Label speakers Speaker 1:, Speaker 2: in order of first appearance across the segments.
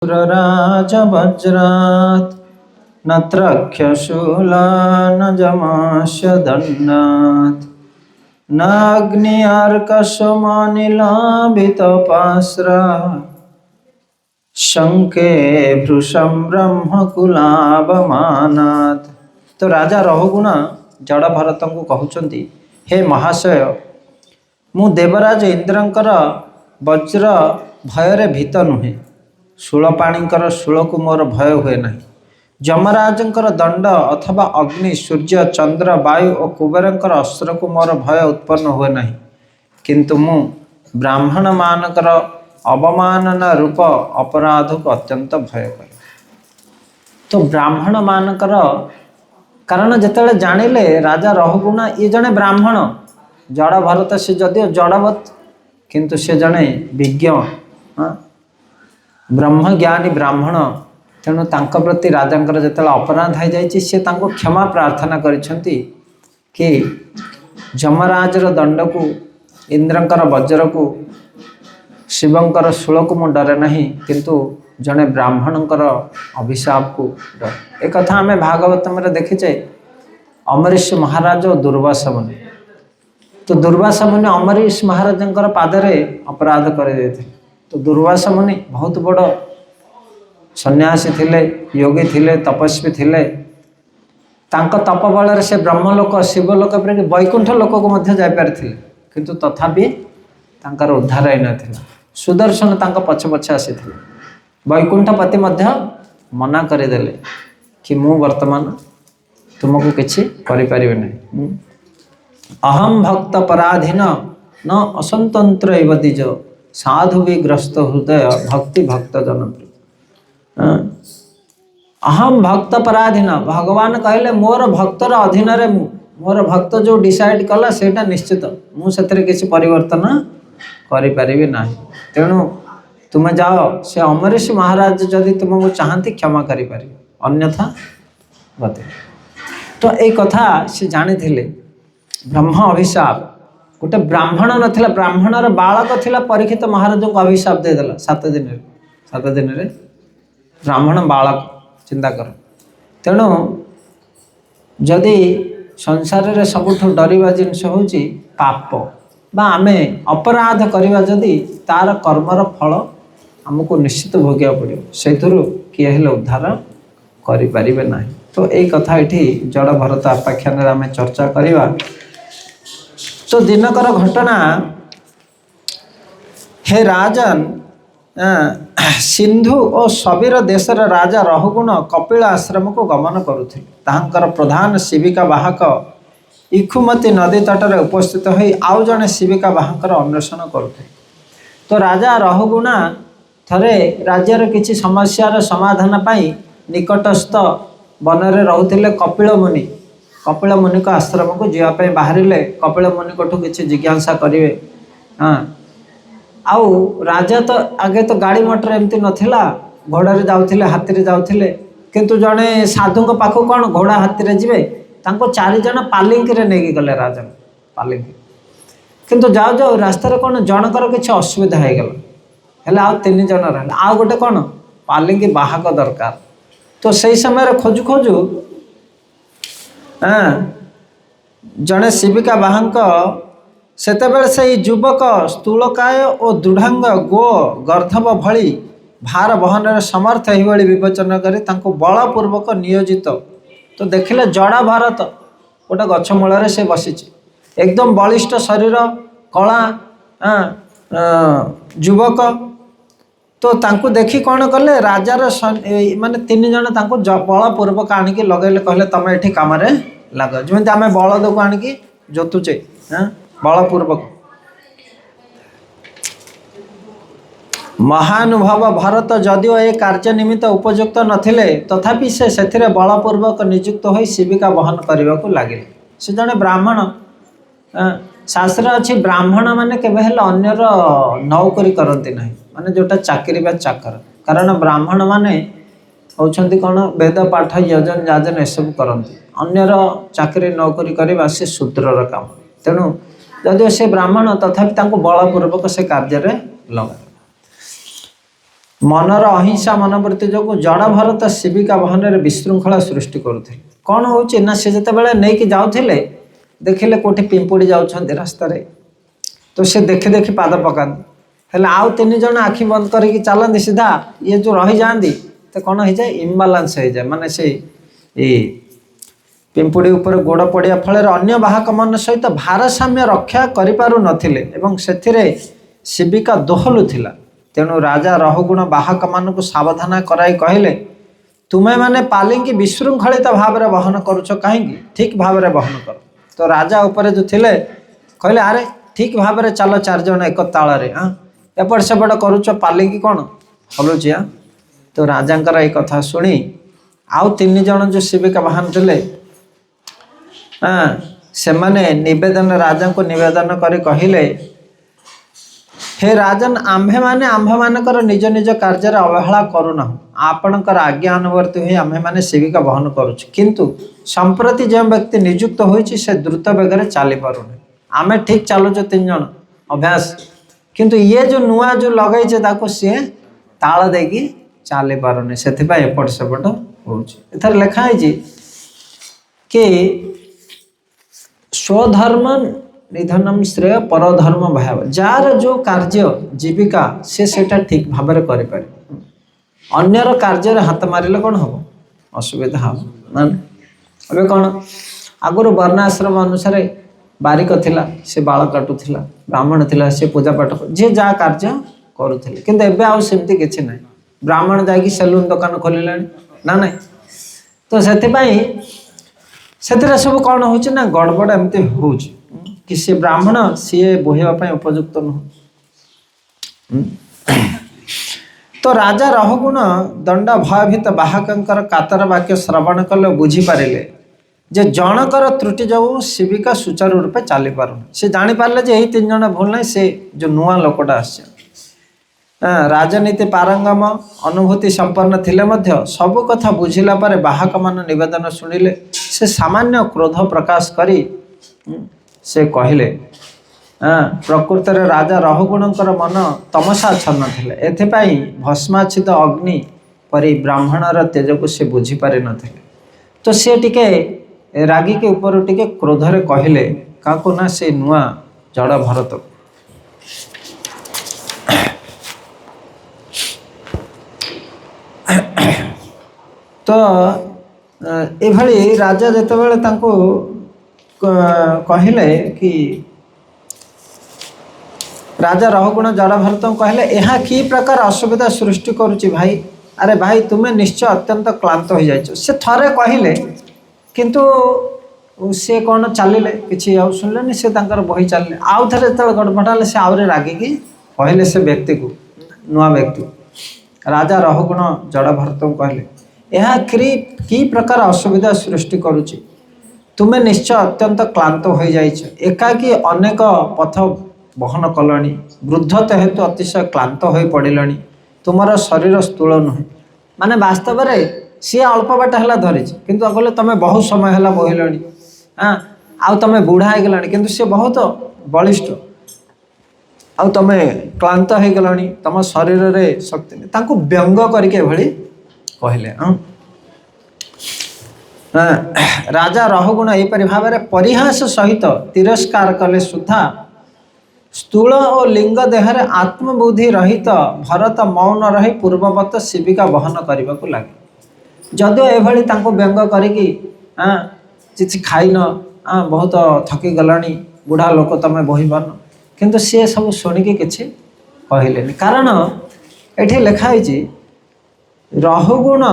Speaker 1: राजवज्रात् न त्रक्षशूला न जमास्य दण्डात् न अग्न्यार्कशमनिलाभितपास्रा शंके भृशं ब्रह्मकुलावमानात्। तो राजा रहुगुण जड़ भरत को कहउचंती, हे महाशय, मु देवराज इंद्रंकर वज्र भୟରେ भीत नुहे। शूलपाणींकर शूल को मोर भय हुए नहीं। जमराजंकर दंड अथवा अग्नि, सूर्य, चंद्र, वायु और कुबेरंकर अस्त्र को मोर भय उत्पन्न हुए नहीं। किंतु मु ब्राह्मण मानकर अवमानना रूप अपराध को अत्यंत भय करे। तो ब्राह्मण मानकर कारण जिते जानिले राजा रहुगुण ये जड़े ब्राह्मण, जड़ भरत से जदिव जड़वत किंतु से जड़े विज्ञ ब्रह्मज्ञानी ब्राह्मण। तेणु तांको प्रति राजांकर जिते अपराध हो जाइए सी तांको क्षमा प्रार्थना करिसेंती कि जमराजर दंड को, इंद्रंकर वज्र को, शिवंकर शूल को मु डरे नहीं, किंतु जड़े ब्राह्मणंकर अभिशाप को डर। एक कथा आम भागवत में देखीचे अमरीश महाराज और दुर्वासा मुनि। तो दुर्वासा मुनि अमरीश महाराजंकर पादरे अपराध कर देते। तो दुर्वासा मुनि बहुत बड़ सन्यासी थिले, योगी थिले, तपस्वी थिले। तांको तप बल से ब्रह्मलोक, शिवलोक पर वैकुंठ लोक को मध्य जाई पारिथिले, किंतु तथापि तांकर उद्धार होई नथिला। सुदर्शन तांको पछ पछ आसीथिले। वैकुंठपति मध्य मना करदेले कि मु वर्तमान तुमको किछि करि परिबे नै। अहम भक्त पराधीन न असंतंत्र एव द्विज साधु विग्रस्त हृदय भक्ति भक्त जनप्रिय। अहम भक्त पराधीन, भगवान कहले मोर भक्तर अधीन रे मु, मोर भक्त जो डिसाइड कला सेटा निश्चित, मु सेतरे किछि परिवर्तन करि परिबे नाही। तेणु तुम जाओ, से अमरीश महाराज जदि तुमको चाहती क्षमा करि परिबे, अन्यथा गते। तो एक कथा से जानी थिले। ब्रह्म अभिशाप, गोटे ब्राह्मण नथिला, ब्राह्मणर बालक थिला, परीक्षित महाराज को अभिशाप दे देला 7 दिन रे ब्राह्मण बालक। चिंता कर। तेणु जदि संसार रे सबुठ डरिबा जिनिस होउची पाप बा आमे अपराध करिबा, जदि तार कर्मर फल हमको निश्चित भोगिया पड़ो, से किए हेले उद्धार करि परिबे नाही। तो यही कथा ये जड़ भरत आपाख्यान आम चर्चा करवा। तो दिनकर घटना, हे राजन, सिंधु और सबीर देशर राजा रहुगुण कपिल आश्रम को गमन करुथिले। ताहांकर प्रधान शिविका बाहक इखुमती नदी तटर उपस्थित होई आउ जने शिविका बाहकर अन्वेषण करुथिले। तो राजा रहुगुण थरे राज्यर किछि समस्यार समाधान पाई निकटस्थ बनरे रहउथिले कपिल मुनि। कपिल मुनि को आश्रम को जीवाई बाहरिले। कपिल मुनि कोठु किछि जिज्ञासा करिवे। आउ राजा तो आगे तो गाड़ी मोटर एमती नथिला, घोड़े जाउथिले, हाथी रे जाउथिले। किंतु जड़े साधु को पाखु कौन घोड़ा हाथी रे जिवे, तांको 4 जन पालिंकी रे नेगी गले राजा पालिंकी। किंतु जाओ जाओ रास्ता रे कौन जनकर किछि असुविधा हो गला, हेले आउ 3 जन रहले। आउ गोटे कौन पालिंकी बाहक दरकार। तो सही समय खोजु खोजु जड़े शिविका बाहक सेतेबेले से युवक स्थूलकाय और दृढ़ांग गो गर्धव भली भार बहन समर्थ यही विवेचना कर बलपूर्वक नियोजित। तो देखिले जड़ा भारत गोटे गछ मूल से बसी, एकदम बलिष्ठ शरीर, कला युवक। तो तांको देखी कौन कले, राजार माने 3 जन तांको बलपूर्वक आनिकी लगेले, कहले तमे एठी काम रे लाग, जमी आम बलद को आनिकी जोतुचे बलपूर्वक। महानुभव भरत जदिव ए कार्य निमित्त उपयुक्त नथिले, तथापि से सेथिरे बलपूर्वक नियुक्त होई शिविका बहन करने को लगे। से जने ब्राह्मण, शास्त्र अच्छी ब्राह्मण माने केबे हेले अन्यर नौकरी करती नहीं, माने जोटा चाकरी बा चाकर। कारण ब्राह्मण माने होउछंती कोन वेद पाठ यजन याजन एसबू करती, अन्यर चाकरी नौकरी करवा से शूद्रर काम। तेणु जदि से ब्राह्मण तथापि तांको बलपूर्वक से कार्य रे लगा। मनर अहिंसा मनोवृत्ति जो जड़ भरत शिविका बहन में विशृंखला सृष्टि करुले कौन हो सी जिते नहीं कि जाऊे देखिले कौटी पिंपुड़ी जाऊँच रास्त तो सी देखी देखी पाद पकाती हेल्ले आउ तीन जन आखि बंद करके चलती सीधा ये जो रही जाती तो कौन हो जाए इम्बालांस हो जाए माने से पिंपुड़ी उपर गोड़ पड़ा फल अन्य बाहक मन सहित भारसाम्य रक्षा करें शिविका दोहलुला तेणु राजा रहुगुण बाहक मान को सावधान कराई कहले तुम्हें माने पालिंकी विशृंखलित भाव में बहन करुच कहीं ठीक भाव में बहन कर तो राजा उपरे जो थिले कहले अरे ठीक भाव में चल चार जन एक ताल हाँ एपट सेपट करुच पालिंकी कौन हलुची हाँ तो राजा ये कथा शुणी आउ तीन जन जो शिविका बाहन थे हाँ से माने निवेदन राजा को निवेदन कर कहले हे राजन आम्भे मानकर निज निज कार्य अवहेला करूना आपणकर आज्ञा अनुवर्ती हुई आम्भे माने सेविका बहन करुच किंतु संप्रति जो व्यक्ति नियुक्त होइछि से द्रुत बेगर चली पारुने आमे ठीक चलुच तीन जन अभ्यास किंतु ये जो नुआ जो लगैछे ताको सी ताल देकी चली पारुने से एपट सेपट होथर लिखाई कि स्वधर्म निधनम श्रेय परधर्म भयाव जार जो कार्य जीविका सेटा ठीक भाव में करें अन्यर कार्य हाथ मारे कौन हम असुविधा हम माने कौन आगुरी वर्णाश्रम अनुसार बारिक थिला से बाल काटुला ब्राह्मण थिला से पूजा पाठ जी जहाँ कार्य करुले किंतु एबे आउ सेमती किछि नै ब्राह्मण जाकि सेलून दुकान खोलिले ना नहीं तो से सब कौन हो गड़बड़ एमती हो कि सी ब्राह्मण सी बोहवाई उपयुक्त नुह तो राजा रहुगुण दंड भयभीत बाहकर कातर वाक्य श्रवण कले बुझीपारे जे जनकर त्रुटि जो शिविका सुचारू रूपे चली पार सी जापारे जे यही तीन जन भूल ना से जो नुआ लोकटा आस राजनीति पारंगम अनुभूति संपन्न थिले मध्य सबु कथा बुझिला पारे बाहक मान निवेदन शुणिले से सामान्य क्रोध प्रकाश करी से कहले प्रकृत राजा रहुगुणकर मन तमसाच्छन्न थिले एथिपाई भस्माच्छित अग्नि परी ब्राह्मणर तेज को से बुझीपारि नथिले तो सी टिके रागी के ऊपर टिके क्रोधरे कहले काको ना से नुआ जड़ भरत तो ये राजा जितेबाला तांको कहले कि राजा रहुगुण जड़ भरत कहले यह कि प्रकार असुविधा सृष्टि करुच्ची भाई अरे भाई तुम्हें निश्चय अत्यंत क्लांत हो जाइछ से थरे कहले किंतु सी कौन चलिले किसी आउ सुनले से बही चलिले आउ थे जो गड़बड़ा से आहरी रागिकी कहले से व्यक्ति को नुआ व्यक्ति राजा रहुगुण जड़ भरत कहले यह कि प्रकार असुविधा सृष्टि करुच्ची तुम्हें निश्चय अत्यंत क्लांत हो जाइछ एकाकी अनेक पथ बहन कलणी वृद्धत हेतु अतिशय क्लांत हो पड़िलणी तुमर शरीर स्थूल नुहे माने वास्तव में सी अल्प बाट है धरी किंतु कहले तुम बहुत समय है बोहिलणी हाँ आउ तुम बुढ़ा हो गलानी किंतु सी बहुत बलिष्ठ आउ तुम क्लांत हो गलानी तुम शरीर में शक्ति नहीं व्यंग करके कहले हाँ राजा रहुगुण यहीपरि भाव में परिहास सहित तिरस्कार कले सुधा स्थूल और लिंग देहर आत्मबुद्धि रहित भरत मौन रही पूर्ववत शिविका बहन करने को लगे जदिव एभली व्यंग करी हाँ किसी खाइन हाँ बहुत थकी गलानी बुढ़ा लोक तुम बोहीपार किंतु सी सब शुणिकी किसी कहले कारण ये लिखाई रहुगुण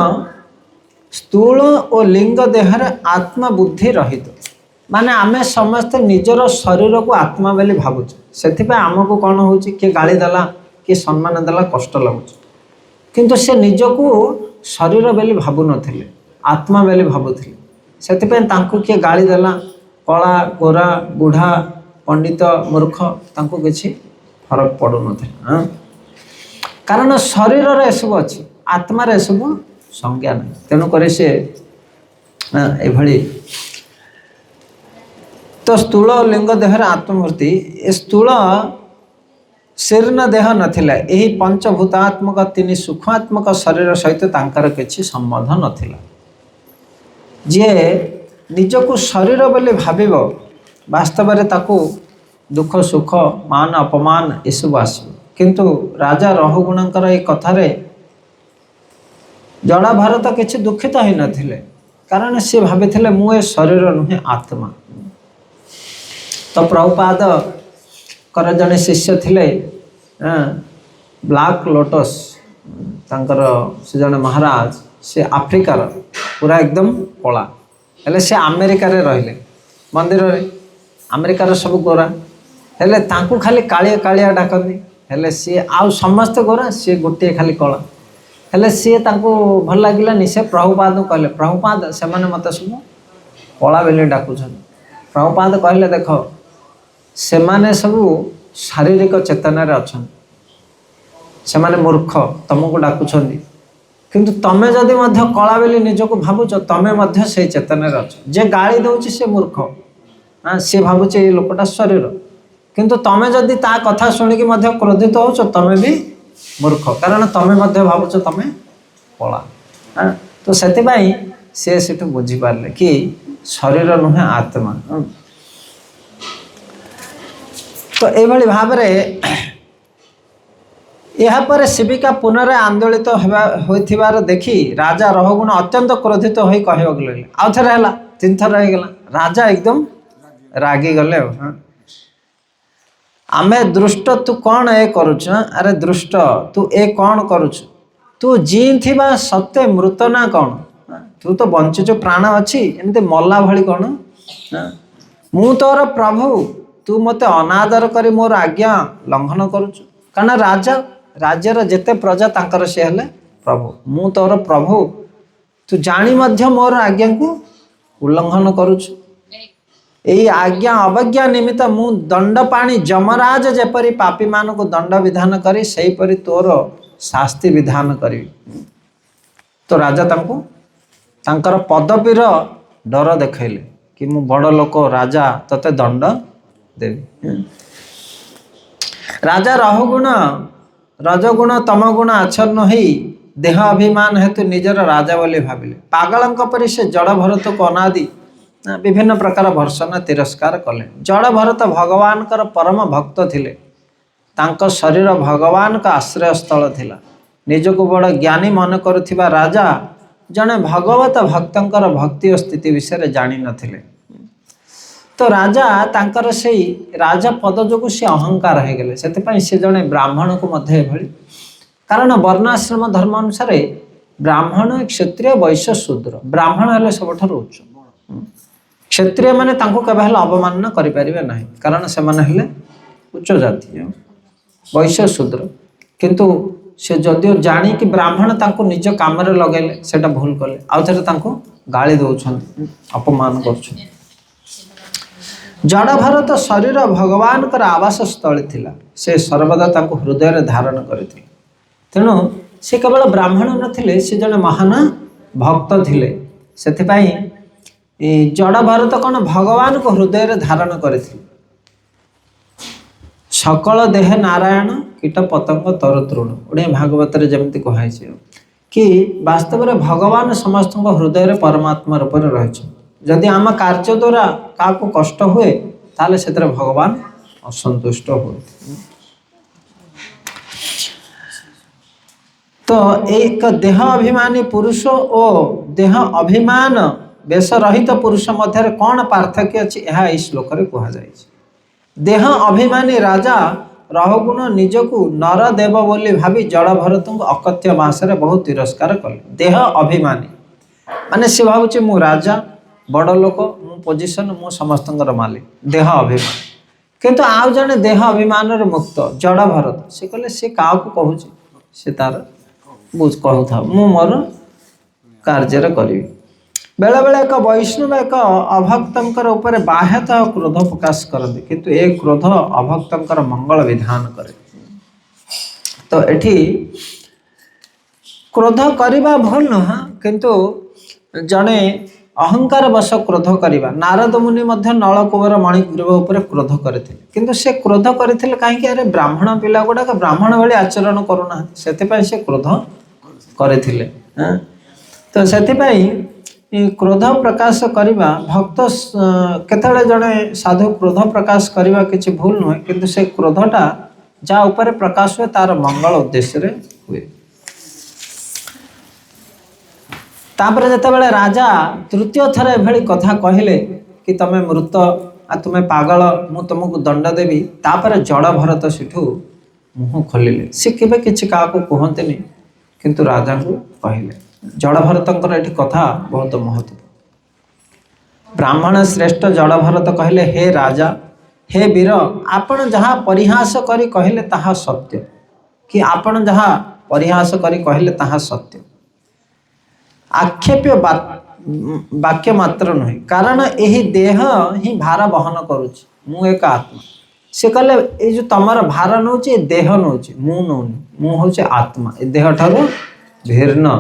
Speaker 1: स्थूल और लिंग देहर आत्मबुद्धि रहित माने आमे समस्ते निजर शरीर को आत्मा बोली भावुचे से आमको कौन हो किए गाली देला किए सम्मान देला कष्ट लगुच किंतु से निजको शरीर बोली भावु नथिले आत्मा बोली भावुले से किए गाली देला कला गोरा बुढ़ा पंडित मूर्ख तांको किसी फरक पड़ू ना कारण शरीर एसबू अच्छी आत्मार एसबू संज्ञा नहीं तेणुक सी एभली तो स्थूल लिंग देहर आत्ममूर्ति स्थूल शीर्ण देह नथिला एही पंचभूतात्मक तीन सूक्ष्मात्मक शरीर सहित तांकर किछि संबंध नथिला जे निजको शरीर बोली भाविबो वास्तव में ताकू दुख सुख मान अपमान एसबू आसो किंतु राजा रहुगुणकर ये कथार जड़ा भारत किसी दुखित हो नथिले कारण सी भाभी मु शरीर नुहे आत्मा। तो प्रभुपाद कर जड़े शिष्य थिले ब्लैक लोटस तांकर से जड़े महाराज से आफ्रिकार पूरा एकदम कला हेले से अमेरिका रे रहिले मंदिर रे अमेरिकार सब गोरा हेले तांकू खाली कालिया कालिया डाकती हेले सी आउ समस्त गोरा सी गोटे खाली कला हेले सी तांकू भल लगिलानी से प्रभुपाद कहले प्रभुपाद से माने मते सब कला बेले डाकुछन। प्रभुपाद कहले देख से माने सब शारीरिक चेतना रे अछन से माने मूर्ख तुमको डाकुछन किंतु तमे जदि मध्य कला बेली निजको भावुच तमे मध्य से चेतना रे अछ जे गाली दउछि से मूर्ख हाँ सी भावुचे ये लोकटा शरीर किंतु तमे जदि ता कथा शुणिकी मध्य क्रोधित होच तमे भी मूर्ख कारण तमे मध्य भावुच तमे कला हाँ तो सेतिबाई से सेठु बुझी पारले कि शरीर नुहे आत्मा। तो एभली भाव रे यह पर शिविका पुनः आंदोलित होइथिबार देखि राजा रहुगुण अत्यंत क्रोधित होई कहबाक लगले आउ थरे हला तीन थर रह गेला राजा एकदम रागी गले हाँ आमे दृष्ट तू कौन ए करुच अरे दृष्ट तू ए कौन करुच तू जी थिबा सत्य मृत ना कौन तू तो बंचुच प्राण अच्छी एमती मल्ला भली कौन मु तोर प्रभु तू मते अनादर करी मोर आज्ञा लंघन करुच कारण राजा राज्यर जेते प्रजा तांकर से हेले प्रभु मु तोर प्रभु तू जानी मध्य मोर आज्ञा को उल्लंघन करुच यही आज्ञा अवज्ञा निमित्त मु दंड पाणी जमराज जेपरी पापी मान को दंड विधान करी सही परी तोर शास्ति विधान करी। तो राजा तांको तांकर पदवीर डर देखैले कि मु बड़ लोक राजा तते दंड देवी। राजा रहुगुण रजगुण तमगुण आच्छन्न होई देह अभिमान हेतु निजर राजा बोली भाविले पागलंक परि से जड़ भरत को अनादि विभिन्न प्रकार भर्षण तिरस्कार कले। जड़ भरत भगवान कर परम भक्त थिले तांको शरीर भगवान का आश्रय स्थल थिला निजको बड़ ज्ञानी मन करुथिबा राजा जने भगवत भक्तंकर भक्ति और स्थिति विषय जानी नथिले। तो राजा तांकर सेई राजा पद जोगु से अहंकार हो गले सेते से जने ब्राह्मण को मध्य भली कारण वर्णाश्रम धर्म अनुसार ब्राह्मण क्षत्रिय वैश्य शूद्र ब्राह्मण हेले सबठार उच्च क्षत्रिय माने तांको केबे हेले अवमानना करि परिबे नाही कारण से माने हेले उच्च जाति वैश्य शूद्र किंतु से जदियो जानी कि ब्राह्मण तांको निज काम रे लगेले सेटा भूल कले आउ थरे तांको गाली दउछन अपमान करछन। जड़ भारत शरीर भगवान कर आवास स्थल थिला से सर्वदा तांको हृदय रे धारण करथिले तेणु से केवल ब्राह्मण नथिले से जने महान भक्त थिले सेथिपाई जड़ भारत कौन भगवान को हृदय रे धारण करथिले सकल देह नारायण कीट पतंग तर तृण ओडे भागवत रे जेमति कहै छै कि वास्तव में भगवान समस्त हृदय रे परमात्मा रूप रे रहै छै जदि आम कार्य द्वारा का कष्ट हुए ताले से भगवान असंतुष्ट हुए। तो एक देह अभिमानी पुरुष और देह अभिमान बेश रहित पुरुष मध्य कौन पार्थक्य अच्छी यह इस श्लोक रे कहा जाय। देह अभिमानी राजा रहुगुण निजकू नर देव बोली भावी जड़ भरत अकथ्य मासरे बहुत तिरस्कार कले। देह अभिमानी माने से भावुचे मु राजा बड़ लोक मु पोजिशन मु समस्त मालिक देह अभिमान किंतु आउ जने देह अभिमान रे मुक्त जड़ भरत से कहले से का कहूँ से तार बुझ कहू था मु मोर कार्य करी बेले बेले एक वैष्णव एक अभक्तंकर ऊपर बाह्यतः क्रोध प्रकाश करते किंतु ए क्रोध अभक्तंकर मंगल विधान करे। तो एठी क्रोध करवा भूल नुह किंतु जड़े अहंकार वश क्रोध करवा नारद मुनि नलकूबर मणिग्रीव उपर क्रोध करते किंतु से क्रोध करते कहीं अरे ब्राह्मण पिला गुड़ाक ब्राह्मण भाई आचरण करूना से क्रोध करते तो से क्रोध प्रकाश करवा भक्त केतले जड़े साधु क्रोध प्रकाश करवा किसी भूल नुहे किंतु से क्रोधटा जहाँ ऊपर प्रकाश हुए तार मंगल उद्देश्य हुए। तापर जितेबाला राजा तृतीय थर एभली कथा कहले कि तमें मृत आ तुम्हें पागल मु तुमको दंड देवी तापर जड़ भरत सेठू मुह खोलिले सी केबे किछि काहाको कहंतेनी किंतु राजा को कहले जड़ भरतंकर एठी कथा बहुत महत्व। ब्राह्मण श्रेष्ठ जड़ भरत कहले हे राजा हे वीर आपण जहाँ परिहास करी कहले ताहा सत्य कि आपण जहाँ परिहास करी कहले ताहा सत्य आक्षेप्य वाक्य मात्र नुहे कारण यही देह ही भार बहन करुच्ची मु एक आत्मा से कहले ये जो तमर भार नौ देह नौ मु नौनी मु हूँ आत्मा ए देह ठारू भिन्न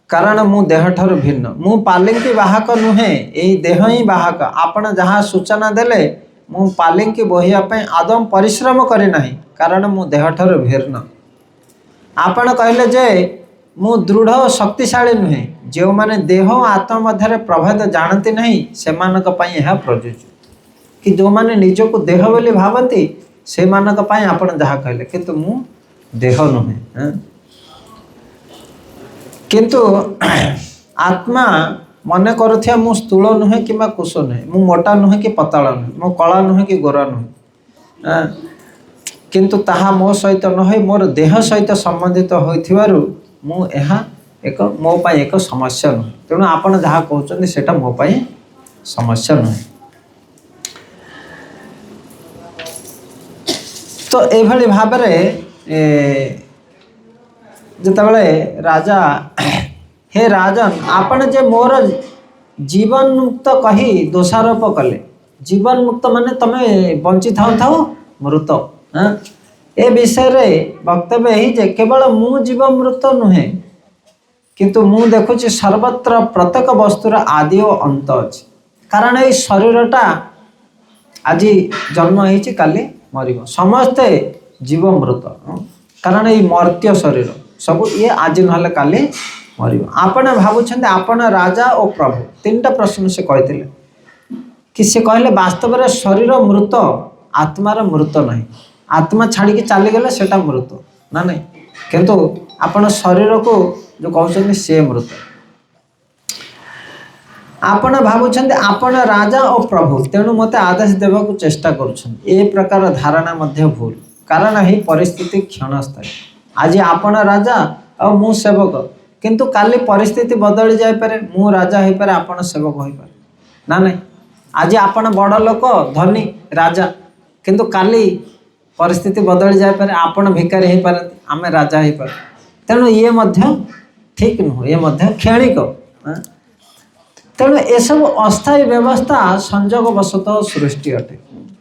Speaker 1: कारण मु देह ठारू भिन्न मु पालिंकी बाहक नुहे यही देह ही बाहक आपण जहाँ सूचना देले मु पालिंकी बोहिया आदम परिश्रम करे नहीं कारण मु देह ठारू भिन्न आपण कहले जे मु दृढ़ शक्तिशाली नुहे जो माने देह आत्मा मध्य प्रभेद जानती नहीं से मानक पई यह प्रयोज्य कि जो माने निज को देह बोली भावती से मानक पई आपण जहाँ कहले किंतु मु देह नुहे किंतु आत्मा मन करुथिया मु स्थूल नुहे कि कुश नुहे मु मोटा नुहे कि पतला नुहे मु कला नुहे कि गोरा नुहे किंतु ताहा मो सहित नहै मोर देह सहित संबंधित होइथिबारु मु एहा एक मो पाई एक समस्या नुहे तेणु आपण जहाँ कहते सेटा मो पाई समस्या नुहे। तो एभली भाव जितेबाला राजा हे राजन आपण जे मोर जीवन मुक्त कही दोषारोप कले जीवन मुक्त माने तमे बंची थाउ थाउ मृत ए विषय रे वक्तव्य ही जे केवल मु जीव मृत नुहे किंतु मु देखुची सर्वत्र प्रत्येक वस्तुर आदि और अंत अच्छे कारण ये शरीरटा आज जन्म होती काली मरिब समस्ते जीव मृत कारण ये मर्त्य शरीर सब ये आज ना काली मरिब आपण भावुं आपण राजा और प्रभु तीनटा प्रश्न से कहते कि से कहले वास्तव में शरीर मृत आत्मार मृत नहीं आत्मा छाड़ी चली गले सेटा मृत ना नहीं किंतु आपण शरीर को जो कहते से मृत आपण भावुं आपण राजा और प्रभु तेणु मते आदेश देवा चेष्टा कर प्रकार धारणा मध्य भूल कारण ही परिस्थिति क्षणस्थायी आज आपण राजा और मु सेवक किंतु काली परिस्थिति बदली जाई पारे मु राजा हो पारे आपण सेवक हो पारे ना नहीं आज आपण बड़ लोक धनी राजा किंतु काली परिस्थिति बदली जाई पारे आपण भिकारी हो पारे आमे राजा हो पारे तेणु ये मध्य ठीक नुह ये मध्य क्षणिक तेणु एसबू अस्थायी व्यवस्था संजोग वशतः सृष्टि अटे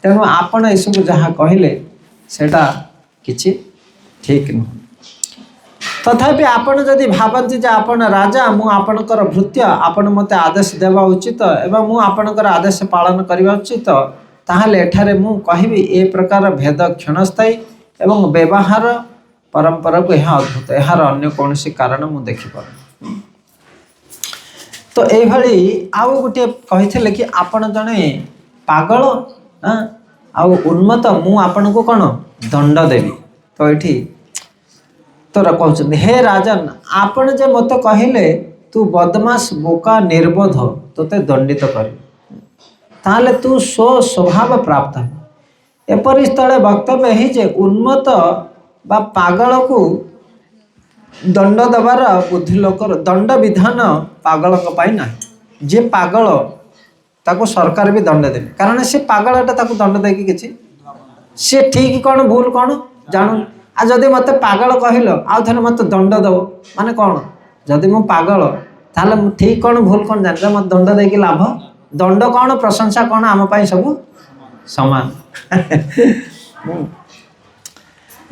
Speaker 1: तेणु आपण एसबू जहाँ कहले सेटा किछि ठीक नुह तथापि आपण जदि भावती जे आपण राजा मु आपणकर भृत्य आपण मते आदेश देवा उचित एवं मु आपणकर आदेश पालन करबा उचित ताहले एठारे मु कहबी ए प्रकार भेद क्षणस्थायी एवं व्यवहार परंपरा को यह अद्भुत यार अन्य कौन कारण मु देखि पार तो ये भली आउ गोटे कही कि आपण जने पागल आउ उन्मत्त मु आपण को कौन दंड देवी तो ये तोर कहते हे राजन आपण जे मत कहले तू बदमाश बोका निर्बोध तोते दंडित कर ताहले तू स्वभाव प्राप्त हो एपरि स्थले वक्तव्य ही जे उन्मत्त बा पागल को दंड देवार बुद्धि लोकर दंड विधान पागल ना जे पागल ताको सरकार भी दंड देवे कारण से पागलटा ताको दंड देकी किछि से ठीक कौन भूल कौन जानू आ जदि मत पागल कहल आउ थे मत दंड दब माने कौन जदि मु पागल ताहले ठीक कौन भूल कौन जान मत दंड देकी लाभ दंड कौन प्रशंसा कौन आम पाई सब समान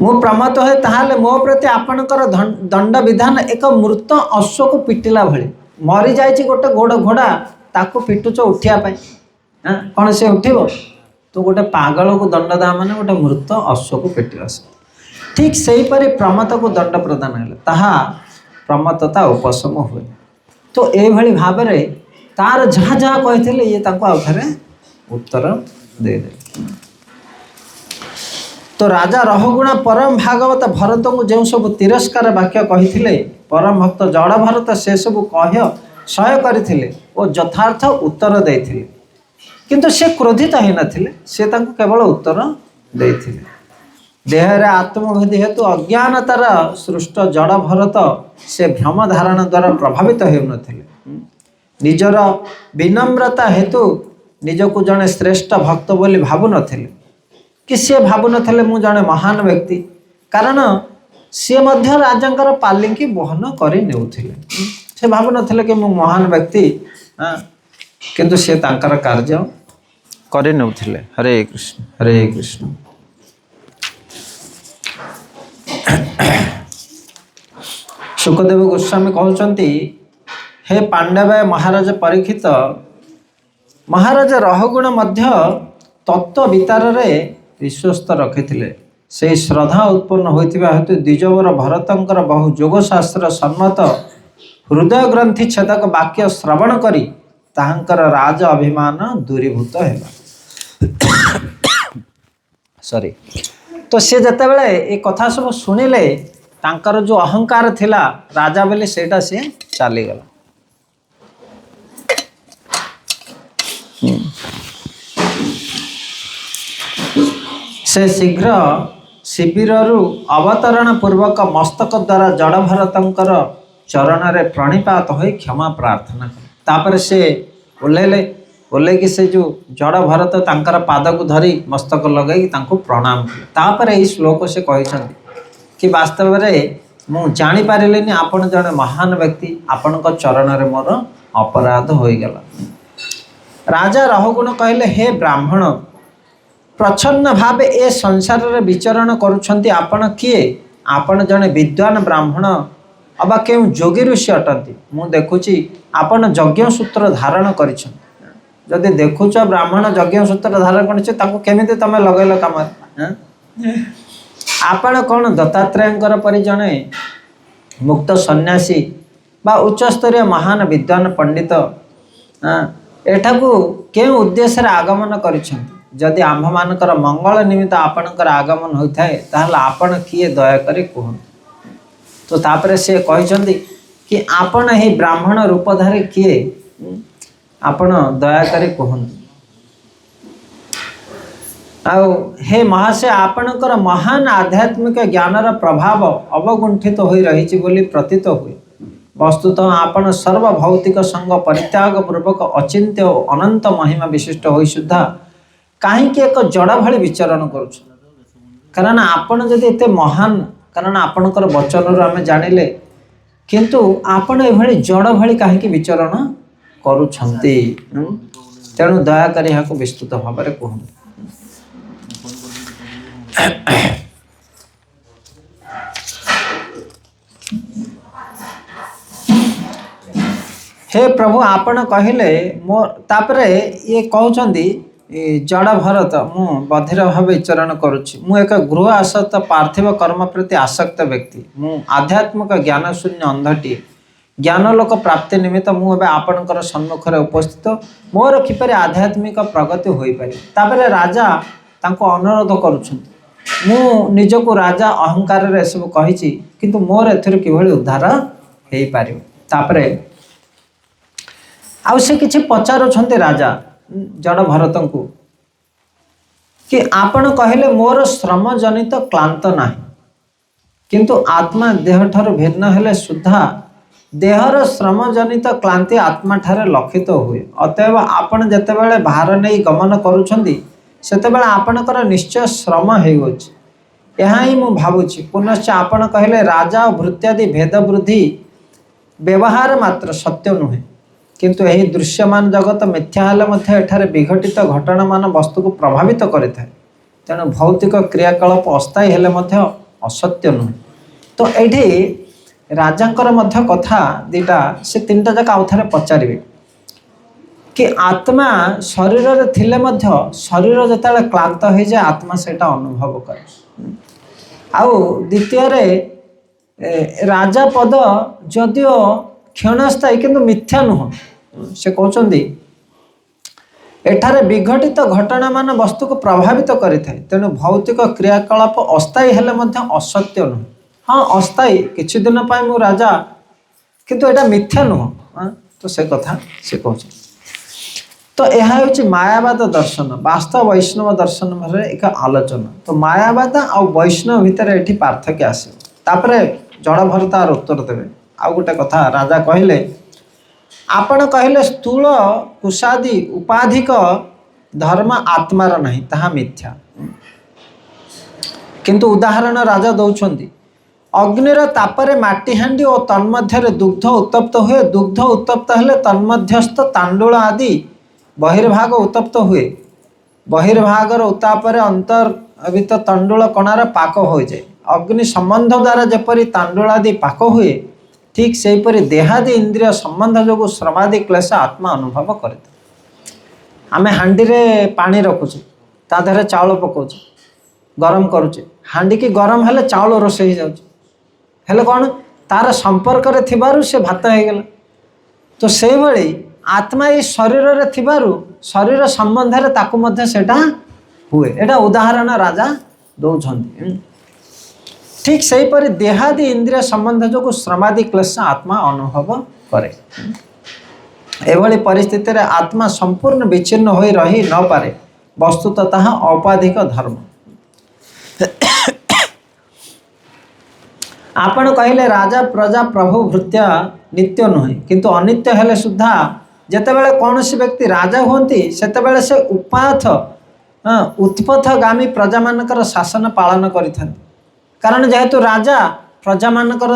Speaker 1: मु प्रमत्त हुए ताहले मो प्रति आपणकर दंड विधान एक मृत अश्व को पिटिला भली मरी जाइए गोटे गोड़ घोड़ा ताको पिटुच उठापी हाँ कौन से उठब तो गोटे पागल को दंड दा मैंने गोटे मृत अश्व को पिटिला ठीक सेहीपरि प्रमत्त को दंड प्रदान है ताहा प्रमत्तता उपशम हुए। तो ये भाव में तार जहाँ जहाँ कही ये आउे उत्तर दे दे। तो राजा रहुगुणा परम भागवत भरत को जो सब तिरस्कार वाक्य कही परम भक्त जड़ भरत से सब कह सह करते और यथार्थ उत्तर देते किंतु से क्रोधित हो नथिले से केवल उत्तर देते। देहरे आत्मभेदी हेतु अज्ञानतार सृष्ट जड़ भरत से भ्रम धारणा द्वारा प्रभावित होउनथिले निजर विनम्रता हेतु निजको जड़े श्रेष्ठ भक्त बोली भावु नथिले कि सी भावु नथिले मु जड़े महान व्यक्ति कारण सी मध्य राजांकर पालिंकी बहन करि नेउथिले से भावु नथिले कि मु महान व्यक्ति किंतु से तांकर कार्य करि नेउथिले। हरे कृष्ण हरे कृष्ण। सुखदेव गोस्वामी कहते हे पांडव महाराज परीक्षित महाराज रहुगुण मध्य तत्व वितार विश्वस्त रखिथिले से श्रद्धा उत्पन्न होइथिबा हेतु द्विजवर भरतंकर बहु जोगशास्त्र सम्मत हृदय ग्रंथि छेदक वाक्य श्रवण करी ताहांकर राज अभिमान दूरीभूत है। सॉरी तो सी जितेबाला ये कथा सब शुणिले तांकर जो अहंकार थिला राजा बोले सेटा से चलीगला। से शीघ्र शिविर अवतरण पूर्वक मस्तक द्वारा जड़ भरतंकर चरण रे प्रणिपात हो क्षमा प्रार्थना तापर से ओल्हेले ओल्हेकी से जो जड़ भरत तांकर पाद को धरी मस्तक लगे प्रणाम तापर यही श्लोक से कहते कि वास्तव में मु जानी पारिलेनी आपण जड़े महान व्यक्ति आपण चरण रे मोर अपराध हो गला। राजा रहुगुण कहले हे ब्राह्मण प्रच्छन्न भाव ए संसार रे विचरण करुछंती आपण किए आपण जड़े विद्वान ब्राह्मण अबा क्यों जोगी ऋषि अटंती मु देखुची आपण यज्ञ सूत्र धारण करिछन जदि देखुच ब्राह्मण यज्ञ सूत्र धारण करिछे ताको केमिते तमे लगैलो काम आपण कौन दत्तात्रेयंकर परि जणे मुक्त सन्यासी बा उच्च स्तरीय महान विद्वान पंडित एठाकू केउ उद्देश्य आगमन करिछंती जदि आम्भ मानकर मंगल निमित्त आपणकर आगमन होता है ताहले आपण किए दया करी कहन। तो तापर से कहते कि आपण ही ब्राह्मण रूपधारी किए आपण दया करी कहन। आउ हे महाशय आपणकर महान आध्यात्मिक ज्ञानर प्रभाव अवगुंठित हो रही बोली प्रतीत हुए। वस्तुतः आपण सर्वभौतिक संग परित्याग पूर्वक अचिंत्य और अनंत महिमा विशिष्ट हो सुधा कहीं एक जड़ भली विचरण करुछ कारण आपण जदि एते महान कारण आपणकर वचन आम जानिले किंतु आपण एभली जड़ भली कहीं विचरण करुछंती तेणु दयाकारी यहाँ विस्तृत भाव में कहूँ। हे प्रभु आपण कहले मो तापरे ये कहउछंती जड़ भरत मु बधिर भाव विचरण करुच्ची मु एक गृह आसक्त पार्थिव कर्म प्रति आसक्त व्यक्ति मु आध्यात्मिक ज्ञान शून्य अंधटी ज्ञान लोक प्राप्ति निमित्त मुझे आपणकर सम्मुखें उपस्थित मोर किपरि आध्यात्मिक प्रगति हो पारे राजा तांको अनुरोध करुछंती मु निजको राजा अहंकार रे सब कहिछि किंतु मोर एथर किभଳି उद्धार हेई पारिबो। तापरे आउ से किछि पचारुछंती राजा जड़ भरत को कि आपण कहले मोर श्रम जनित क्लांत नाही किंतु आत्मा देह ठार भिन्न हेले सुधा देहर श्रम जनित क्लांति आत्मा ठारे लक्षित हुए। अतएव आपण जेतेबेले भार नहीं गमन करुछंती सेतेबेले आपणकर निश्चय श्रम हेउछि यहाँ ही मु भावुछि। पुनश्च आपण कहले राजा और भृत्यादि भेद वृद्धि व्यवहार मात्र सत्य नुहे किंतु यही दृश्यमान जगत मिथ्या हेले मध्य एठारे विघटित घटना मान वस्तु को प्रभावित करिଥାଏ तेणु भौतिक क्रियाकलाप अस्थायी हेले मध्य असत्य नुहे। तो ये राजांकर मध्य कथा दीटा से तीनटा जाक आउ थे पचारे कि आत्मा शरीर रे थिले मध्य शरीर जिते क्लांत हो जाए आत्मा सेटा अनुभव करे। आउ द्वितीय राजा पद जदिओ क्षणस्थायी किंतु मिथ्या नुह। से कहते एठारे विघटित घटना मान वस्तु को प्रभावित करें तेणु भौतिक क्रियाकलाप अस्थायी हेले मध्य असत्य नुह। हाँ अस्थायी किछि दिन पाई मु राजा किंतु एटा मिथ्या नुह। तो से कथा से कहते तो यह हूँ मायावाद दर्शन वास्तव वैष्णव दर्शन भर एक आलोचना। तो मायावाद आ वैष्णव भितर ये पार्थक्य आसपर जड़ भर तार उत्तर देवे। आउ गोटे कथा राजा कहले आपण कहले स्थूल कुशादी उपाधिक धर्म आत्मार नहीं ताहा मिथ्या। किंतु उदाहरण राजा दौरान अग्निर तापरे माटी हांडी और तन्मध्य दुग्ध उत्तप्त हुए। दुग्ध उत्तप्त हेले तन्मध्यस्थ तांडूल आदि बहिर्भाग उत्तप्त हुए। बहिर्भागर उत्तापर अंतर्भित तंडुल कणार पाक हो जाए। अग्नि संबंध द्वारा जपरी तांडुल आदि पाक हुए ठीक से परी देहादि इंद्रिय संबंध जो श्रमादि क्लेश आत्मा अनुभव करे। आमे हांडी रे पानी रखुचे ता देहरे चाउल पकाउचे गरम करुचे हांडी की गरम हेले चाउल रोषे जाउचे हेले कौन तार संपर्क रे थिबारु से भात हो गला। तो से भली आत्मा ये शरीर रे थिबारु शरीर संबंध रे ताकु मध्य सेटा हुए। एटा उदाहरण राजा दौछन्ति। ठीक से परी देहादि इंद्रिय संबंध जो श्रमादि क्लेश आत्मा अनुभव करे। एभली परिस्थिति रे आत्मा संपूर्ण विच्छिन्न हो रही न पारे वस्तुतः ताहा औपाधिक धर्म। आपण कहले राजा प्रजा प्रभु भृत्या नित्य नुहे किंतु अनित्य हेले सुद्धा जेतेबेले कौनसी व्यक्ति राजा होती सेतेबेले से उपाथ उत्पथगामी प्रजा मानकर शासन पालन करिथाନ୍ତି। कारण जेहेतु राजा प्रजा मानकर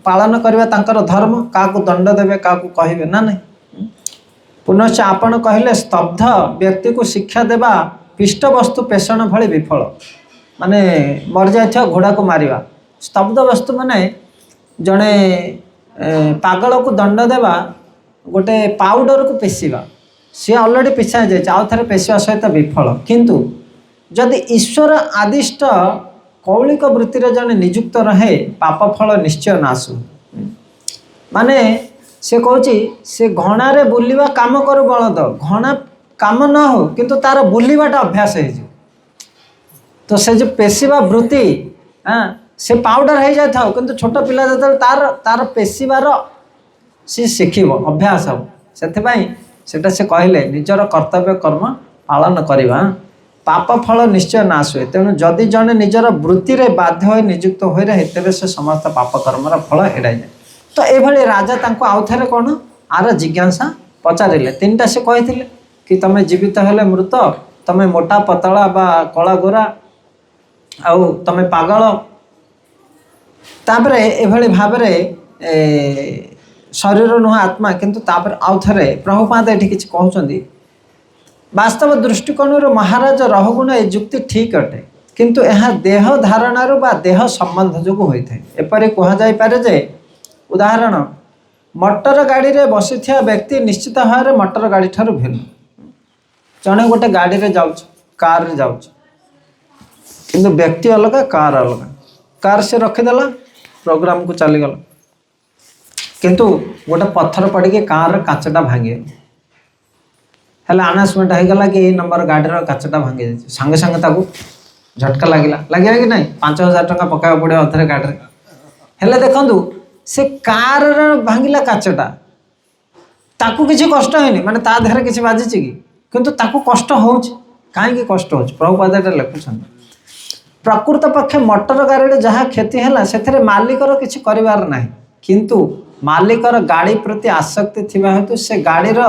Speaker 1: पालन करबा तांकर धर्म काकू दंड देवे काकू कहिबे ना नहीं। पुनश्च आपण कहले स्तब्ध व्यक्ति को शिक्षा देवा पिष्ट वस्तु पेषण भली विफल माने मर जाइथिया घोड़ा को मारिबा। स्तब्ध वस्तु माने जड़े पागल को दंड देवा गोटे पाउडर को पेशिवा सी अलरेडी पेशा जाए आउ थे पेशिवा सहित विफल। किंतु जदि ईश्वर आदिष्ट कौलिक वृत्ति रे जने नियुक्त रहे पाप फल निश्चय नाशु। माने से कहूँ से घणारे बुलिवा काम करू बलद घणा काम न हो किंतु तार बुलिवाटा अभ्यास हो। तो से जो पेशिवा वृत्ति से पाउडर हो जाए था किंतु छोट पिला जो तार तार पेशिवार सी शिखब अभ्यास हम से से कहले निजर कर्तव्य कर्म पालन करवा पाप फल निश्चय नाश हुए। तेणु जदि जड़े निजर वृत्ति रे बाध्य हो नियुक्त हो रहे तेरे से समस्त पाप कर्मर फल एड़ाई जाए। तो ये राजा तांको आउ थे कौन आर जिज्ञासा पचारे तीनटा से कही कि तमें जीवित हेले मृत तमें मोटा पतला बा कला गोरा आउ तमें पागल तापरे एभली भाव शरीर नुह आत्मा किंतु तापर आउ थे प्रभुपाद ये किसी कहते वास्तव दृष्टिकोण महाराज रहुगुण ए जुक्ति ठीक अटे किंतु यह देह धारणार बा देह संबंध जो होता है। एपरी कहुपे जे उदाहरण मोटर गाड़ी रे बसी व्यक्ति निश्चित भाव में मोटर गाड़ी ठार भिन्न जड़े गोटे गाड़ी रे जाउछ कार रे जाउछ किंतु व्यक्ति अलग कार अलग। कार से रखीदेला प्रोग्राम को चलीगला किंतु गोटे पत्थर पड़ी कार काचटा भांगी हेल्ला अनाउंसमेंट होगा कि नंबर गाड़ी काचटा भांगी जाए सांगे सांगे ताकू झटका लगे कि नहीं 5000 टंका पकाया पड़े अधरे गाड़ी हेल्ले देखु से कार भांगिला काचटा ताकू किसी कष्ट है माने ता देहरे किसी बाजिची कि किंतु ताकू कष्ट होउछ काहे कष्ट होउछ प्रभुपाद लिखुछन। प्रकृत पक्षे मोटर गाड़ी जहाँ क्षति है से मालिकर किसी करिवार नाही किंतु मालिकर गाड़ी प्रति आसक्ति थिबा हेतु से गाड़ीर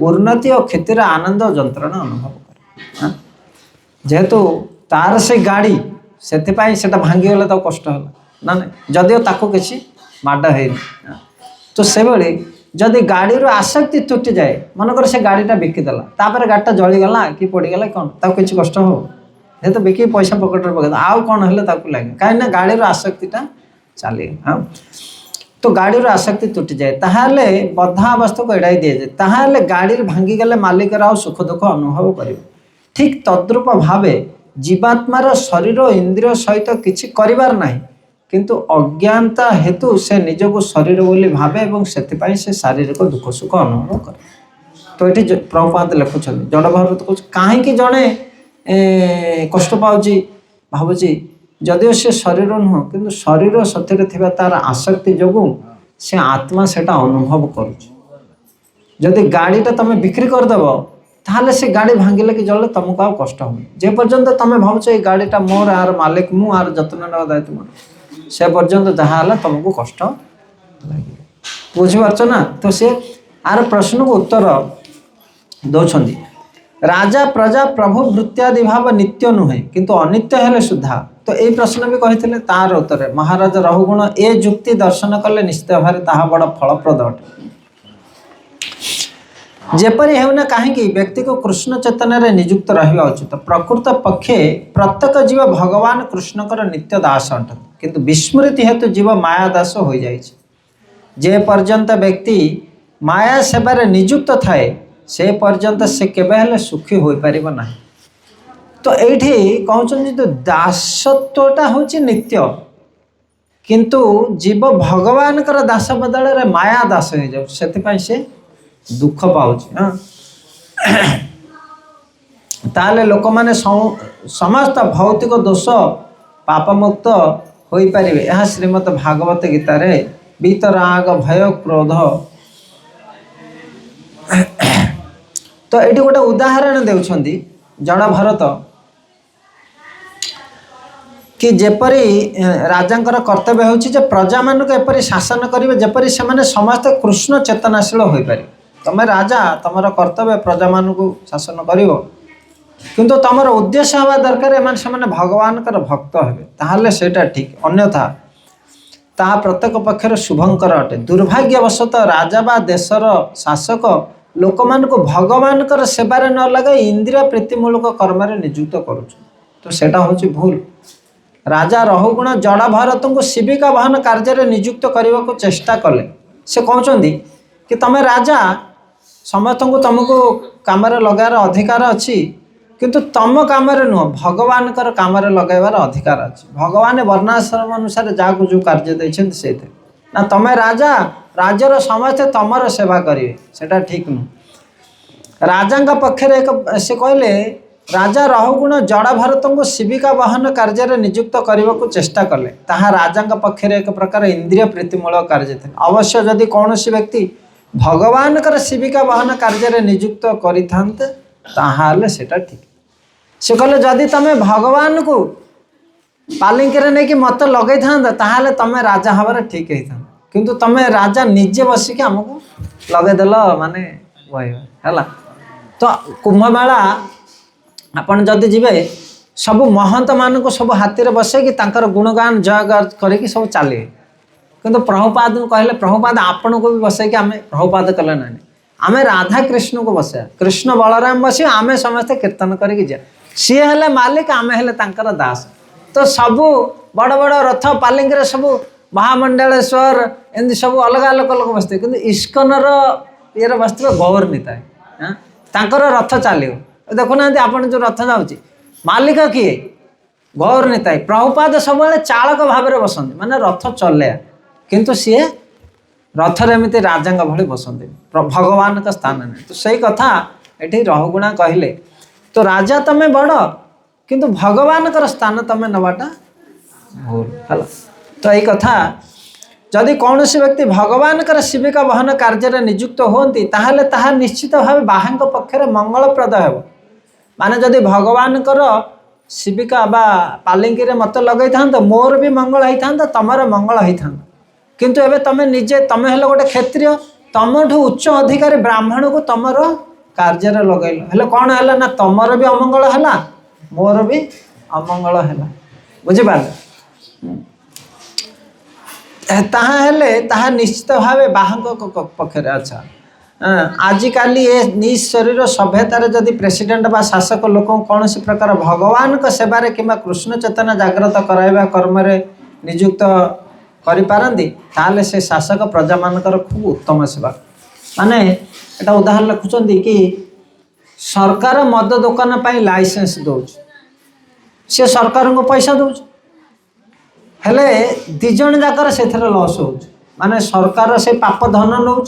Speaker 1: उन्नति और क्षतिर आनंद और जंत्रणा अनुभव करे। जेहेतु तार से गाड़ी से भांगीगले तो कष्ट है ना नहीं जदिओ ताको किसी माड है। तो से भाई जदि गाड़ी आसक्ति तुटी जाए मनकर से गाड़ीटा बिकिदेला तापर गाड़ीटा जलीगला कि पड़गला कौन ताको किसी कष्ट हो ये तो बिकी पैसा पकेट पकड़ आउ कौन है लगे कहीं गाड़ी आसक्तिटा चले। हाँ तो गाड़ी आसक्ति तुटी जाए ताहले बद्धावस्था को एड़ाई दि जाए ताहले गाड़ी भांगी गले मालिक आउ सुख दुख अनुभव कर। ठीक तद्रूप भाव जीवात्मार शरीर इंद्रिय सहित किछि करिवार नाही किंतु अज्ञानता हेतु से निजको शरीर बोली भावे और से शारीरिक दुख सुख अनुभव करे। तो ये प्रभुपाद लिखुं जड़ भारत कह कहीं जड़े कष्ट पाची भावुची जदिव से शरीर नुह कि शरीर सतरे थिबा तार आसक्ति जोगु से आत्मा सेटा अनुभव करुच्ची। गाड़ीटा तुम बिक्री करदेव ताहले से गाड़ी भांगिले कि जल्द तुमको आउ कष्ट हो जे पर्यंत तुम भावुच ये गाड़ीटा मोर आर मालिक मु आर जत्न ना दायित्व मोर से पर्यंत जहाँ तुमको कष्ट लगे बुझीपार ना। तो सी आर प्रश्न को उत्तर दौरान राजा प्रजा प्रभु भृत्यादि भाव नित्य नुहे किंतु अनित्य हेले सुधा। तो यही प्रश्न भी कही तार उत्तर महाराज रहुगुण ए जुक्ति दर्शन कले निश्चित भाव ताहा बड़ फलप्रद अटे। जेपरी हेउना कहीं व्यक्ति को कृष्ण चेतन रे नियुक्त रहिबा उचित। प्रकृत पक्षे प्रत्येक जीव भगवान कृष्णकर नित्य दास अटंती किंतु विस्मृति हेतु जीव माया दास हो जाए। जे पर्यंत व्यक्ति माया सेवार नियुक्त थाए से पर्यंत से केबे हेले सुखी हो पारिबो नाही। तो एठी कहउछन जो दासत्वटा होची नित्य किंतु जीव भगवान कर दास बदल रे माया दास हो जाउ सेति से दुख पाउछ। हाँ ताले लोक माने समस्त भौतिक दोष पापमुक्त होई पारिबे। यह श्रीमद भागवत गीता रे बीतराग भय क्रोध। तो ये गोटे उदाहरण देउछंदी जड़ भरत कि जेपरी राजांकर कर्तव्य होछि जे प्रजा मानक एपरि शासन करिवे जेपरि से माने समस्त कृष्ण चेतनाशील होई पारि। तमे राजा तमर कर्तव्य प्रजा मानक शासन करिवो किंतु तमर उद्देश्य हवा दरकार एमान से माने भगवान कर भक्त हेबे ताहले सेटा ठीक अन्यथा ता प्रत्येक पक्षर शुभंकर अटे। दुर्भाग्यवशत राजा बा देशर शासक लोक मान को भगवान कर सेवारे न लगे इंद्रिय प्रीतिमूलक कर्म नियुक्त करुछ। तो सेटा होछि भूल। राजा रहुगुण जड़ भरत को शिविका बहन कार्य नियुक्त करने को चेष्टा कले से कहते कि तमे राजा समस्त को तुमको काम लगार अधिकार अच्छी किंतु तुम काम नुह भगवान कर काम लगेबार अधिकार अच्छी। भगवान वर्णाश्रम अनुसार जहाँ जो कार्य देते से ना तमे राजा राज्यर समस्ते तुमर सेवा करेंगे सेटा ठीक नुह। राजा पक्षर एक से कहले राजा रहुगुण जड़ भरत को शिविका बहन कार्य नियुक्त करने को चेष्टा कले ताहा राजा पक्षर एक प्रकार इंद्रिय प्रीतिमूलक कार्य थे। अवश्य जदि कौन व्यक्ति भगवान कर शिविका बहन कार्य नियुक्त करें सेटा ठीक। से कहले जदि तमें भगवान को पालिंकी नहीं कि मत लगे ताहले तमें राजा हबार ठीक होता किंतु तमें राजा निजे बसिक आमको लगेदेल माने है। तो कुंभमेला आपन जदि जीवे सबु महंत मान को सब हाथी बसैकी तांकर गुणगान जय करके सब चले किंतु प्रभुपाद कहले प्रभुपाद आपण को भी बसैकी आम प्रभुपाद कले ना आम राधा कृष्ण को बसया कृष्ण बलराम बस आम समस्ते कीर्तन करके जा सी हेले मालिक आम हेले तांकर दास। तो सबू बड़ बड़ रथ पालिंकी सबू महामंडलेश्वर एमती सब अलग अलग लोक बसते किंतु इस्कनर ये बसते गौर निताय तांकर रथ चलो देखुना आप जो रथ जाऊँगी मालिक किए गौर निताय प्रभुपाद सब चालक भाव में बसती माने रथ चलया किंतु सी रथर एमती राजा भली बसती भगवान का स्थान नहीं। तो सही कथा ये रहुगुणा कहले तो राजा तमें बड़ किंतु भगवान का स्थान तमें नवाटा भूल है। तो यही कथा जदि कौन सी व्यक्ति भगवान कर शिविका बहन कार्य नियुक्त होती ताहले ताहा निश्चित भाव बाहां पक्षर मंगलप्रद हे। माने जदि भगवान कर शिविका बा पालिंकी रे मत लगे था मोर भी मंगल होता तमर मंगल होता किंतु एबे तमें निजे तमें हेलो गोटे क्षत्रिय तमठू उच्च अधिकारी ब्राह्मण को तमर कार्य लगैल हेले कौन है ना तमर भी अमंगल है मोर भी अमंगल है बुझिपार ताहा हेले ताहा निश्चित भाव बाहां पक्षरे। अच्छा आजिकाली ये निज शरीर सभ्यतार जदि प्रेसिडेंट बा शासक लोक कौन सी प्रकार भगवान का सेवारे किंबा कृष्ण चेतना जागृत कराइबा कर्म नियुक्त करिपारंती ताले से शासक प्रजा मानकर खूब उत्तम सेवा माने एटा उदाहरण लिखुचंदी कि सरकार मद दुकान पाई लाइसेंस दौच से सरकार को पैसा दौच हेले दी जन जाकर से लॉस हो माने सरकार से पाप धन नौ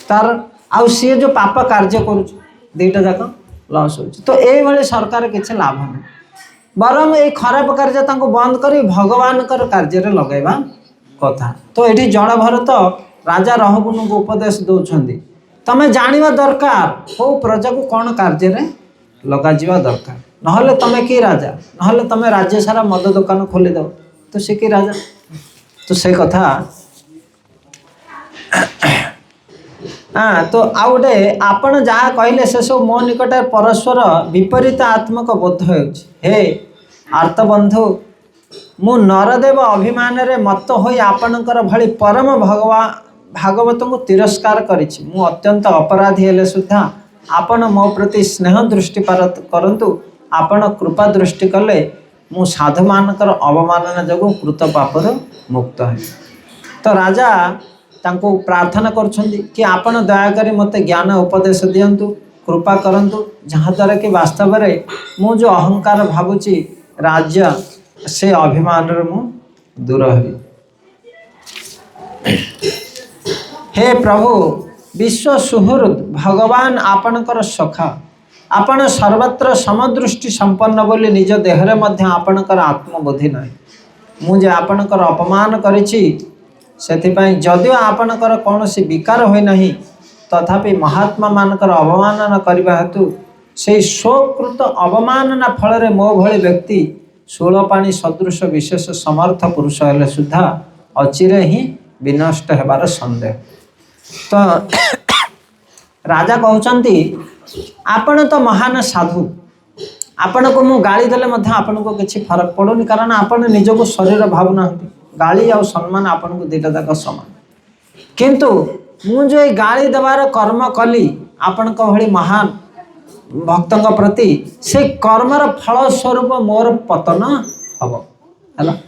Speaker 1: तार आउ सी जो पाप कार्य करुच दुईटा जाक लॉस हो तो ये सरकार किसी लाभ नहीं बरम ये खराब कार्य बंद कर भगवान कार्य लगेगा कथा तो ये जड़ भरत राजा रहगुण को उपदेश दौरान तमें जाना दरकार को प्रजा को कौन कार्य लग दरकार नहले तमें कि राजा नहले तमें राज्य सारा मद दुकान खोलीद तो सी कि राजा तो से कथा हाँ तो आउ गोटे आपण जहाँ कहले से सब मो निकट परस्पर विपरीत आत्मक बोध हे आर्तबंधु मु नरदेव अभिमान रे मत होई आपणकर भली परम भागवत को तिरस्कार करिछि मु अत्यंत अपराधी हेले सुद्धा आपण मो प्रति स्नेह दृष्टिपात करंतु आपण कृपा दृष्टि कले मु साधु मानकर अवमानना जगो कृत पापर मुक्त है तो राजा तांको प्रार्थना करछन्ती कि आपण दयाकरी मते ज्ञान उपदेश दियंतु कृपा करंतु जहाँ द्वारा कि वास्तव में मु जो अहंकार भावुची राज्य से अभिमान रे मु दूर हेबी हे प्रभु विश्व सुहृद भगवान आपणकर सखा आपण सर्वत्र समदृष्टि संपन्न बोली निज देहरे मध्य आपणकर आत्मबोधि नहीं मुझे आपणकर अपमान करिछि सेथिपाई जदिओ आपणकर कौन सी विकार होई नहीं तथापि महात्मा मानकर अवमानना करबा हेतु से स्वकृत अवमानना फल रे मो भली व्यक्ति शूलपाणी सदृश विशेष समर्थ पुरुष हेले सुद्धा अचिरे ही विनष्ट हेबार संदेह तो राजा कहउचंती आपण तो महान साधु आपण को मु गाली देले मध्य आपण को किछि फरक पड़ोनी कारण आपण निज को शरीर भावना गाली और सम्मान आपण को दुईटा जाक समान किंतु मु जो गाली देवार कर्म कली आपण को भली महान भक्तों प्रति से कर्मर फल स्वरूप मोर पतन हम है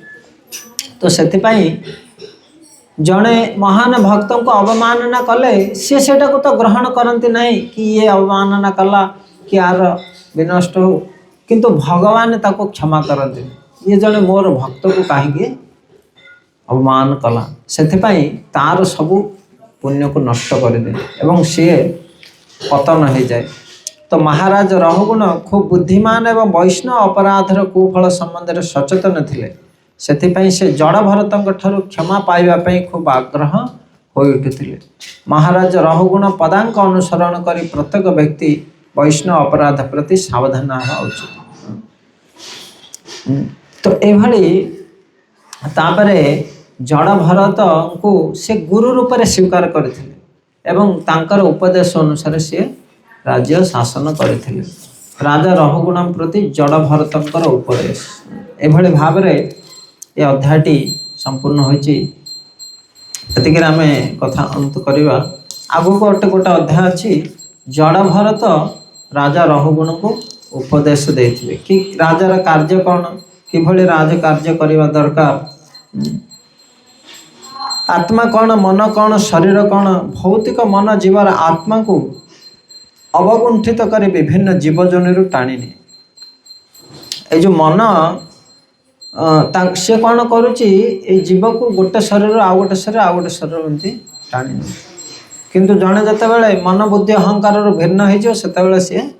Speaker 1: तो से जड़े महान भक्तों को अवमानना कले सी सेटा को तो ग्रहण करती नहीं कि ये अवमानना कला कि यार विनष्ट हो किंतु भगवान ताको क्षमा करते ये जड़े मोर भक्त को कहीं अवमान कला से तार सबू पुण्य को नष्ट करदे एवं सी पतन हो जाए तो महाराज रहगुण खूब बुद्धिमान एवं वैष्णव अपराधर कुफल संबंध में सचेतन थिले सेथिपाई से जड़ भरतों ठारू क्षमा पाइबापी खूब आग्रह हो उठुले महाराज रहगुण पदांक अनुसरण करी प्रत्येक व्यक्ति वैष्णव अपराध प्रति सावधान होगा उचित तो ये जड़ भरत को से गुरु रूप से स्वीकार करते एवं तांकर उपदेश अनुसार सी राज्य शासन करते राजा रहगुण प्रति जड़ भरतर उपदेश एभली भाव ये अध्यायटी संपूर्ण होती आम कथा अंत करवा आगु गोटे गोटे अध्याय अच्छी जड़ भरत राजा रहगुण को उपदेश देते कि राजार कार्य कौन किभली राज कार्य करने दरकार आत्मा कौन मन कौन शरीर कौन भौतिक मन जीवार आत्मा को अवगुंठित कर विभिन्न जीवजन टाणी ये जो मन सी कौन करुच्ची जीव को गोटे शरीर आउ गोटे शरीर एमती टाणी किंतु जड़े जिते बड़े मन बुद्धि अहंकार भिन्न हो सी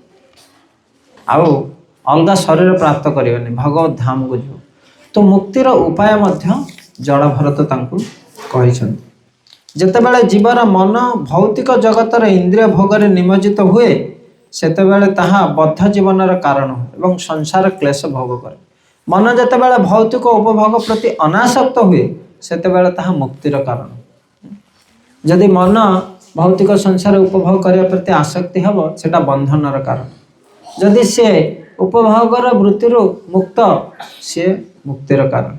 Speaker 1: आउ अलग शरीर प्राप्त करवानी भगवत धाम को जो तो मुक्तिर उपाय जड़ भरत जिते बड़े जीवर मन भौतिक जगतर इंद्रिय भोगर निमज्जित हुए सेतेबेले ताहा बद्ध जीवनर कारण एवं संसार क्लेश भोग करे मन जिते बड़े भौतिक उपभोग प्रति अनासक्त हुए सेतेबेले ताहा मुक्तिर कारण जदि मन भौतिक संसार उपभोग करने प्रति आसक्ति हम सेटा बंधनर कारण जदि सी उपभोगर वृत्तिर मुक्त सी मुक्तिर कारण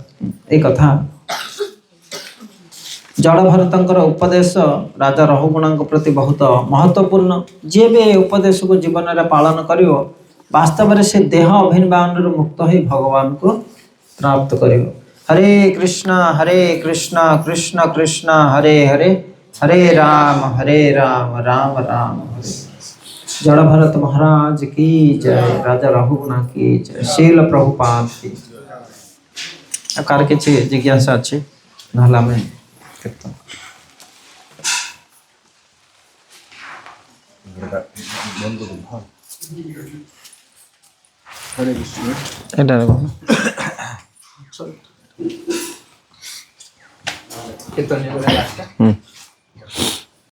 Speaker 1: एक कथा ଜଡ଼ ଭରତଙ୍କର ଉପଦେଶ ରାଜା ରହୁଗୁଣଙ୍କ ପ୍ରତି ବହୁତ ମହତ୍ୱପୂର୍ଣ୍ଣ। ଯିଏ ବି ଏ ଉପଦେଶକୁ ଜୀବନରେ ପାଳନ କରିବ ବାସ୍ତବରେ ସେ ଦେହ ଅଭିନବାନରୁ ମୁକ୍ତ ହୋଇ ଭଗବାନଙ୍କୁ ପ୍ରାପ୍ତ କରିବ। ହରେ କୃଷ୍ଣ କୃଷ୍ଣ କୃଷ୍ଣ ହରେ ହରେ ହରେ ରାମ ରାମ ରାମ ହରେ। जड़ भरत महाराज की जय, राजा रघुगुणा की जय, शील प्रभुपाद की जय। कार किछि जिज्ञासा अछि नहला में कीर्तन
Speaker 2: हरे कृष्ण
Speaker 1: एटा
Speaker 2: कीर्तन